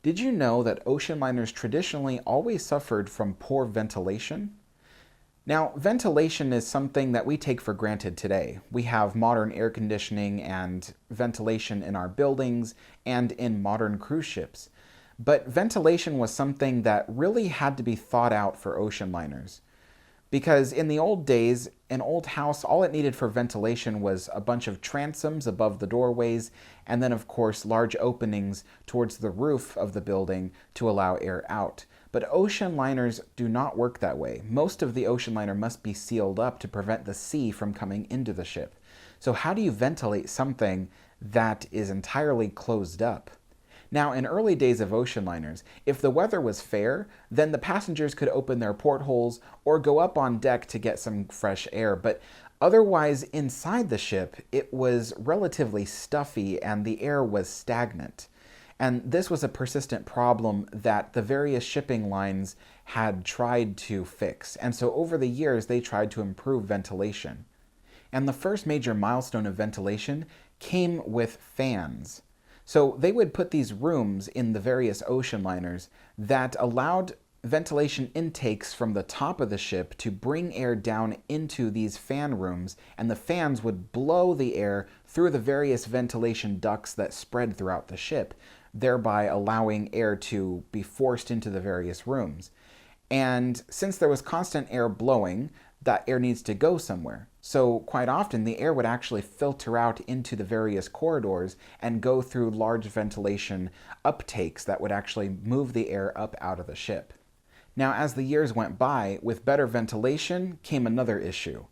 Did you know that ocean liners traditionally always suffered from poor ventilation? Now, ventilation is something that we take for granted today. We have modern air conditioning and ventilation in our buildings and in modern cruise ships. But ventilation was something that really had to be thought out for ocean liners. Because in the old days, an old house, all it needed for ventilation was a bunch of transoms above the doorways, and then, of course, large openings towards the roof of the building to allow air out. But ocean liners do not work that way. Most of the ocean liner must be sealed up to prevent the sea from coming into the ship. So how do you ventilate something that is entirely closed up? Now, in early days of ocean liners, if the weather was fair, then the passengers could open their portholes or go up on deck to get some fresh air. But otherwise, inside the ship, it was relatively stuffy and the air was stagnant. And this was a persistent problem that the various shipping lines had tried to fix. And so over the years, they tried to improve ventilation. And the first major milestone of ventilation came with fans. So they would put these rooms in the various ocean liners that allowed ventilation intakes from the top of the ship to bring air down into these fan rooms, and the fans would blow the air through the various ventilation ducts that spread throughout the ship, thereby allowing air to be forced into the various rooms. And since there was constant air blowing, that air needs to go somewhere. So quite often the air would actually filter out into the various corridors and go through large ventilation uptakes that would actually move the air up out of the ship. Now, as the years went by, with better ventilation came another issue.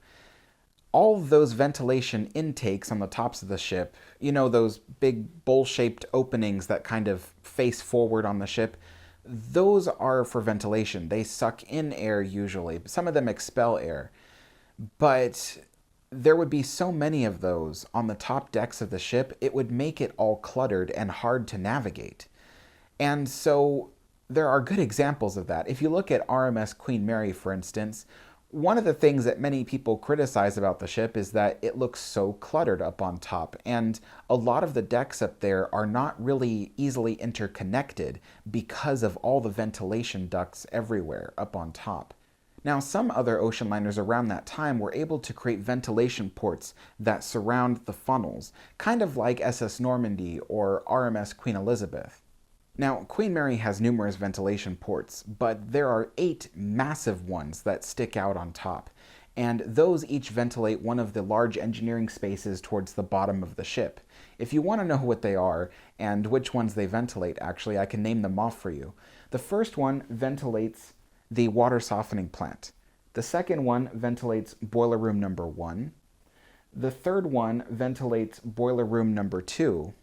All of those ventilation intakes on the tops of the ship, you know, those big bowl-shaped openings that kind of face forward on the ship, those are for ventilation. They suck in air usually. Some of them expel air. But there would be so many of those on the top decks of the ship, it would make it all cluttered and hard to navigate. And so there are good examples of that. If you look at RMS Queen Mary, for instance, one of the things that many people criticize about the ship is that it looks so cluttered up on top, and a lot of the decks up there are not really easily interconnected because of all the ventilation ducts everywhere up on top. Now, some other ocean liners around that time were able to create ventilation ports that surround the funnels, kind of like SS Normandy or RMS Queen Elizabeth. Now, Queen Mary has numerous ventilation ports, but there are 8 massive ones that stick out on top, and those each ventilate one of the large engineering spaces towards the bottom of the ship. If you want to know what they are and which ones they ventilate, actually, I can name them off for you. The first one ventilates the water softening plant. The second one ventilates boiler room number 1. The third one ventilates boiler room number 2.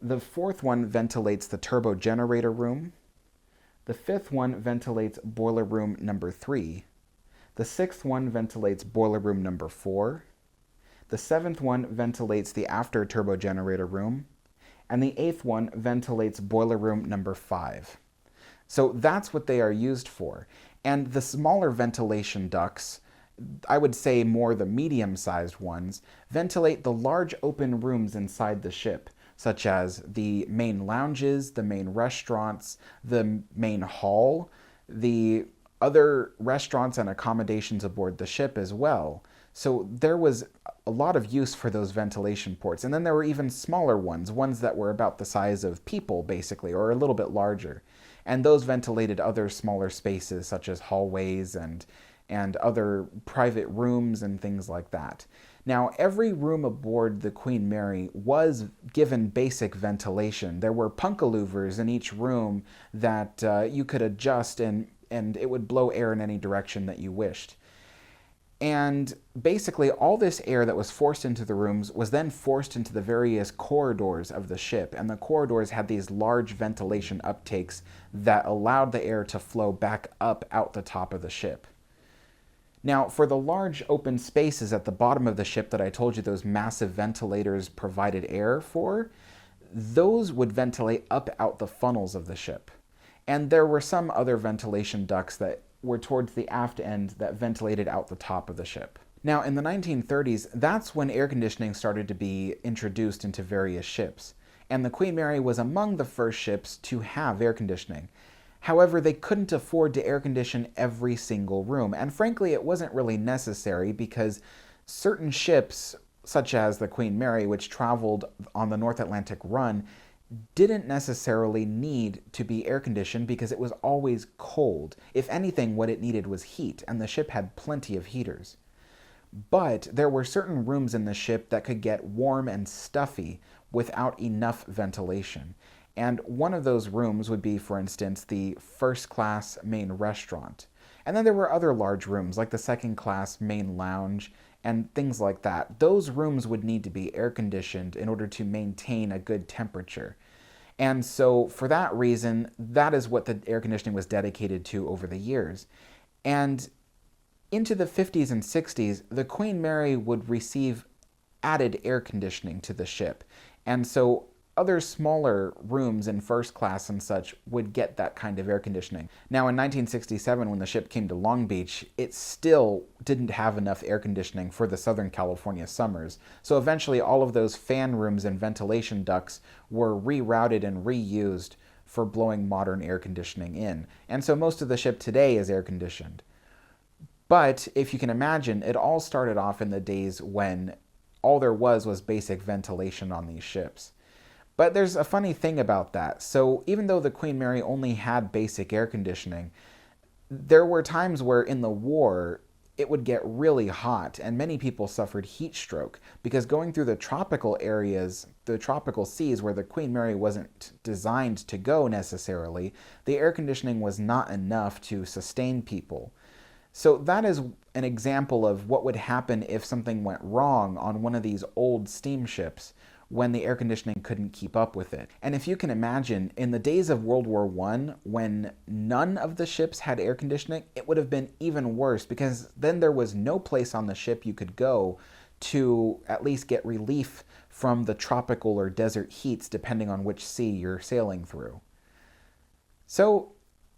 The fourth one ventilates the turbo generator room. The fifth one ventilates boiler room number 3. The sixth one ventilates boiler room number 4. The seventh one ventilates the after turbo generator room. And the eighth one ventilates boiler room number 5. So that's what they are used for. And the smaller ventilation ducts, I would say more the medium-sized ones, ventilate the large open rooms inside the ship, such as the main lounges, the main restaurants, the main hall, the other restaurants and accommodations aboard the ship as well. So there was a lot of use for those ventilation ports. And then there were even smaller ones that were about the size of people, basically, or a little bit larger. And those ventilated other smaller spaces, such as hallways and other private rooms and things like that. Now, every room aboard the Queen Mary was given basic ventilation. There were punka-louvers in each room that you could adjust, and it would blow air in any direction that you wished. And basically, all this air that was forced into the rooms was then forced into the various corridors of the ship, and the corridors had these large ventilation uptakes that allowed the air to flow back up out the top of the ship. Now, for the large open spaces at the bottom of the ship that I told you those massive ventilators provided air for, those would ventilate up out the funnels of the ship. And there were some other ventilation ducts that were towards the aft end that ventilated out the top of the ship. Now, in the 1930s, that's when air conditioning started to be introduced into various ships. and the Queen Mary was among the first ships to have air conditioning. However, they couldn't afford to air condition every single room, and frankly, it wasn't really necessary because certain ships, such as the Queen Mary, which traveled on the North Atlantic run, didn't necessarily need to be air conditioned because it was always cold. If anything, what it needed was heat, and the ship had plenty of heaters. But there were certain rooms in the ship that could get warm and stuffy without enough ventilation. And one of those rooms would be, for instance, the first class main restaurant. And then there were other large rooms like the second class main lounge and things like that. Those rooms would need to be air conditioned in order to maintain a good temperature. And so for that reason, that is what the air conditioning was dedicated to over the years. And into the 50s and 60s, the Queen Mary would receive added air conditioning to the ship. And so other smaller rooms in first class and such would get that kind of air conditioning. Now in 1967, when the ship came to Long Beach, it still didn't have enough air conditioning for the Southern California summers. So eventually all of those fan rooms and ventilation ducts were rerouted and reused for blowing modern air conditioning in. And so most of the ship today is air conditioned. But if you can imagine, it all started off in the days when all there was basic ventilation on these ships. But there's a funny thing about that. So even though the Queen Mary only had basic air conditioning, there were times where in the war it would get really hot and many people suffered heat stroke because going through the tropical areas, the tropical seas where the Queen Mary wasn't designed to go necessarily, the air conditioning was not enough to sustain people. So that is an example of what would happen if something went wrong on one of these old steamships when the air conditioning couldn't keep up with it. And if you can imagine, in the days of World War I, when none of the ships had air conditioning, it would have been even worse because then there was no place on the ship you could go to at least get relief from the tropical or desert heats depending on which sea you're sailing through. So,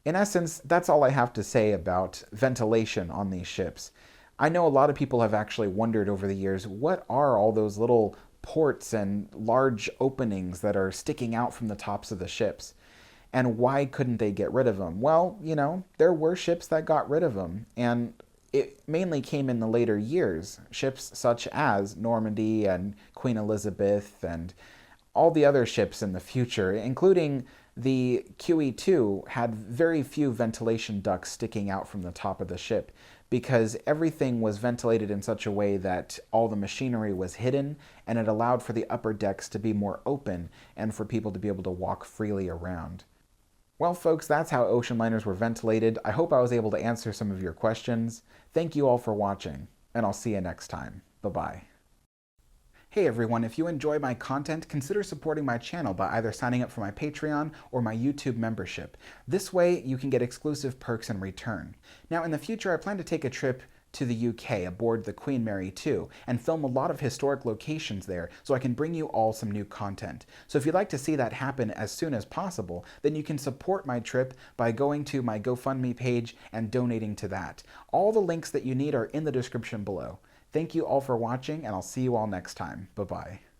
in essence, that's all I have to say about ventilation on these ships. I know a lot of people have actually wondered over the years, what are all those little ports and large openings that are sticking out from the tops of the ships? And why couldn't they get rid of them? Well, there were ships that got rid of them, and it mainly came in the later years. Ships such as Normandy and Queen Elizabeth and all the other ships in the future, including the QE2, had very few ventilation ducts sticking out from the top of the ship because everything was ventilated in such a way that all the machinery was hidden and it allowed for the upper decks to be more open and for people to be able to walk freely around. Well, folks, that's how ocean liners were ventilated. I hope I was able to answer some of your questions. Thank you all for watching, and I'll see you next time. Bye-bye. Hey everyone, if you enjoy my content, consider supporting my channel by either signing up for my Patreon or my YouTube membership. This way, you can get exclusive perks in return. Now, in the future, I plan to take a trip to the UK aboard the Queen Mary 2 and film a lot of historic locations there so I can bring you all some new content. So if you'd like to see that happen as soon as possible, then you can support my trip by going to my GoFundMe page and donating to that. All the links that you need are in the description below. Thank you all for watching, and I'll see you all next time. Bye-bye.